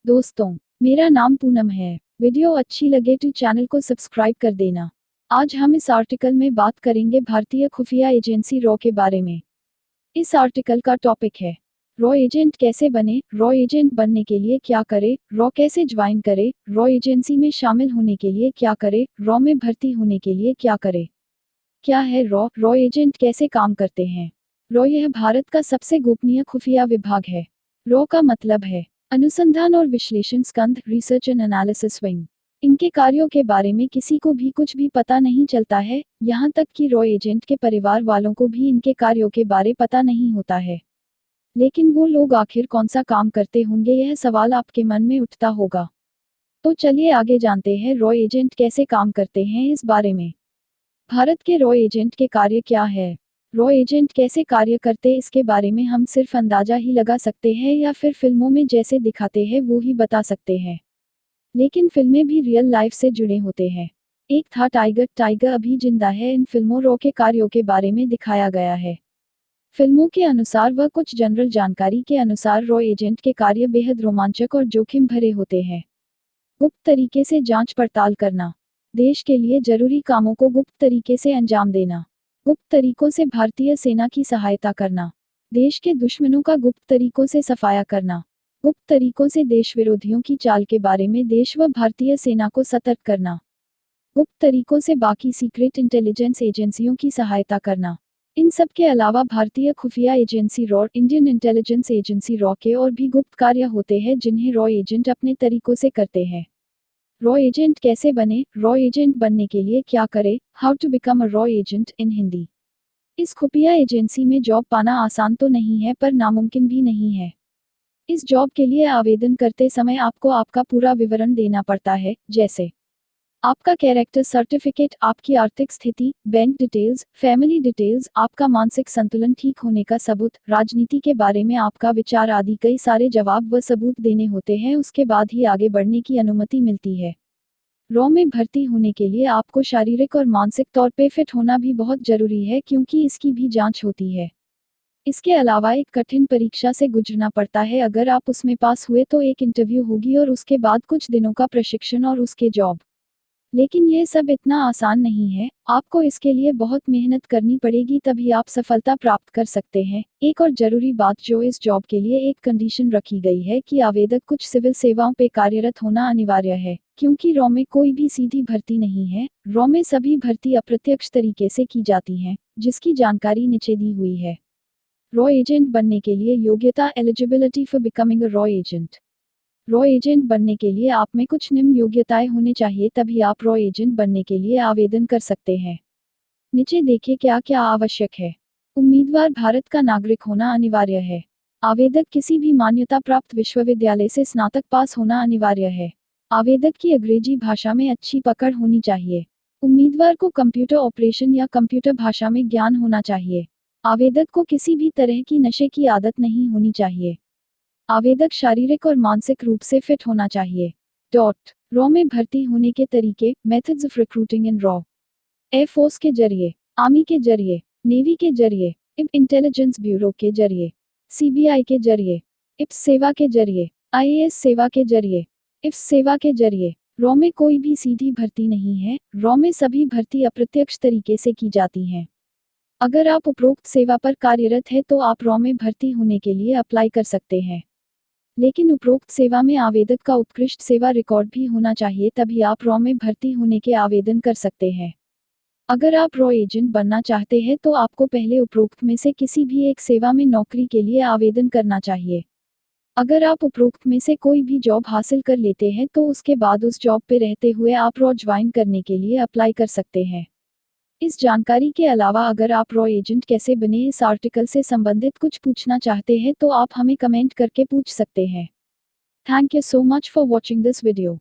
दोस्तों, मेरा नाम पूनम है। वीडियो अच्छी लगे तो चैनल को सब्सक्राइब कर देना। आज हम इस आर्टिकल में बात करेंगे भारतीय खुफिया एजेंसी रॉ के बारे में। इस आर्टिकल का टॉपिक है रॉ एजेंट कैसे बने, रॉ एजेंट बनने के लिए क्या करे, रॉ कैसे ज्वाइन करे, रॉ एजेंसी में शामिल होने के लिए क्या करे, रॉ में भर्ती होने के लिए क्या करे। क्या है रॉ, रॉ एजेंट कैसे काम करते हैं। रॉ यह भारत का सबसे गोपनीय खुफिया विभाग है। रॉ का मतलब है अनुसंधान और विश्लेषण स्कंध, रिसर्च एंड एनालिसिस विंग। इनके कार्यों के बारे में किसी को भी कुछ भी पता नहीं चलता है, यहाँ तक कि रॉ एजेंट के परिवार वालों को भी इनके कार्यों के बारे पता नहीं होता है। लेकिन वो लोग आखिर कौन सा काम करते होंगे, यह सवाल आपके मन में उठता होगा। तो चलिए आगे जानते हैं रॉ एजेंट कैसे काम करते हैं इस बारे में। भारत के रॉ एजेंट के कार्य क्या है। रॉ एजेंट कैसे कार्य करते इसके बारे में हम सिर्फ अंदाजा ही लगा सकते हैं या फिर फिल्मों में जैसे दिखाते हैं वो ही बता सकते हैं। लेकिन फिल्में भी रियल लाइफ से जुड़े होते हैं। एक था टाइगर, टाइगर अभी जिंदा है। इन फिल्मों रॉ के कार्यों के बारे में दिखाया गया है। फिल्मों के अनुसार व कुछ जनरल जानकारी के अनुसार रॉ एजेंट के कार्य बेहद रोमांचक और जोखिम भरे होते हैं। गुप्त तरीके से जांच पड़ताल करना, देश के लिए जरूरी कामों को गुप्त तरीके से अंजाम देना, गुप्त तरीकों से भारतीय सेना की सहायता करना, देश के दुश्मनों का गुप्त तरीकों से सफाया करना, गुप्त तरीकों से देश विरोधियों की चाल के बारे में देश व भारतीय सेना को सतर्क करना, गुप्त तरीकों से बाकी सीक्रेट इंटेलिजेंस एजेंसियों की सहायता करना। इन सब के अलावा भारतीय खुफिया agency raw, Indian intelligence agency raw के और भी गुप्त कार्य होते हैं जिन्हें रॉ एजेंट अपने तरीकों से करते हैं। रॉ एजेंट कैसे बने, रॉ एजेंट बनने के लिए क्या करे, हाउ टू बिकम अ रॉ एजेंट इन हिंदी। इस खुफिया एजेंसी में जॉब पाना आसान तो नहीं है पर नामुमकिन भी नहीं है। इस जॉब के लिए आवेदन करते समय आपको आपका पूरा विवरण देना पड़ता है, जैसे आपका कैरेक्टर सर्टिफिकेट, आपकी आर्थिक स्थिति, बैंक डिटेल्स, फैमिली डिटेल्स, आपका मानसिक संतुलन ठीक होने का सबूत, राजनीति के बारे में आपका विचार आदि कई सारे जवाब व सबूत देने होते हैं। उसके बाद ही आगे बढ़ने की अनुमति मिलती है। रॉ में भर्ती होने के लिए आपको शारीरिक और मानसिक तौर पे फिट होना भी बहुत जरूरी है क्योंकि इसकी भी जांच होती है। इसके अलावा एक कठिन परीक्षा से गुजरना पड़ता है। अगर आप उसमें पास हुए तो एक इंटरव्यू होगी और उसके बाद कुछ दिनों का प्रशिक्षण और उसके जॉब। लेकिन यह सब इतना आसान नहीं है, आपको इसके लिए बहुत मेहनत करनी पड़ेगी तभी आप सफलता प्राप्त कर सकते हैं। एक और जरूरी बात जो इस जॉब के लिए एक कंडीशन रखी गई है कि आवेदक कुछ सिविल सेवाओं पे कार्यरत होना अनिवार्य है, क्योंकि रॉ में कोई भी सीधी भर्ती नहीं है। रॉ में सभी भर्ती अप्रत्यक्ष तरीके से की जाती हैं, जिसकी जानकारी नीचे दी हुई है। रॉ एजेंट बनने के लिए योग्यता, एलिजिबिलिटी फॉर बिकमिंग अ रॉ एजेंट। रॉ एजेंट बनने के लिए आप में कुछ निम्न योग्यताएं होनी चाहिए तभी आप रॉ एजेंट बनने के लिए आवेदन कर सकते हैं। नीचे देखिए क्या क्या आवश्यक है। उम्मीदवार भारत का नागरिक होना अनिवार्य है। आवेदक किसी भी मान्यता प्राप्त विश्वविद्यालय से स्नातक पास होना अनिवार्य है। आवेदक की अंग्रेजी भाषा में अच्छी पकड़ होनी चाहिए। उम्मीदवार को कंप्यूटर ऑपरेशन या कंप्यूटर भाषा में ज्ञान होना चाहिए। आवेदक को किसी भी तरह की नशे की आदत नहीं होनी चाहिए। आवेदक शारीरिक और मानसिक रूप से फिट होना चाहिए। रॉ में भर्ती होने के तरीके, methods of recruiting in raw. Air force के जरिए, आर्मी के जरिए, नेवी के जरिए, इंटेलिजेंस ब्यूरो के जरिए, सीबीआई के जरिए, इप्स सेवा के जरिए, आईएएस सेवा के जरिए, इफ्स सेवा के जरिए। रॉ में कोई भी सीधी भर्ती नहीं है, रॉ में सभी भर्ती अप्रत्यक्ष तरीके से की जाती हैं। अगर आप उपरोक्त सेवा पर कार्यरत हैं तो आप रॉ में भर्ती होने के लिए अप्लाई कर सकते हैं। लेकिन उपरोक्त सेवा में आवेदक का उत्कृष्ट सेवा रिकॉर्ड भी होना चाहिए तभी आप रॉ में भर्ती होने के आवेदन कर सकते हैं। अगर आप रॉ एजेंट बनना चाहते हैं तो आपको पहले उपरोक्त में से किसी भी एक सेवा में नौकरी के लिए आवेदन करना चाहिए। अगर आप उपरोक्त में से कोई भी जॉब हासिल कर लेते हैं तो उसके बाद उस जॉब पे रहते हुए आप रॉ ज्वाइन करने के लिए अप्लाई कर सकते हैं। इस जानकारी के अलावा अगर आप रॉ एजेंट कैसे बने इस आर्टिकल से संबंधित कुछ पूछना चाहते हैं तो आप हमें कमेंट करके पूछ सकते हैं। Thank you so much for watching this video.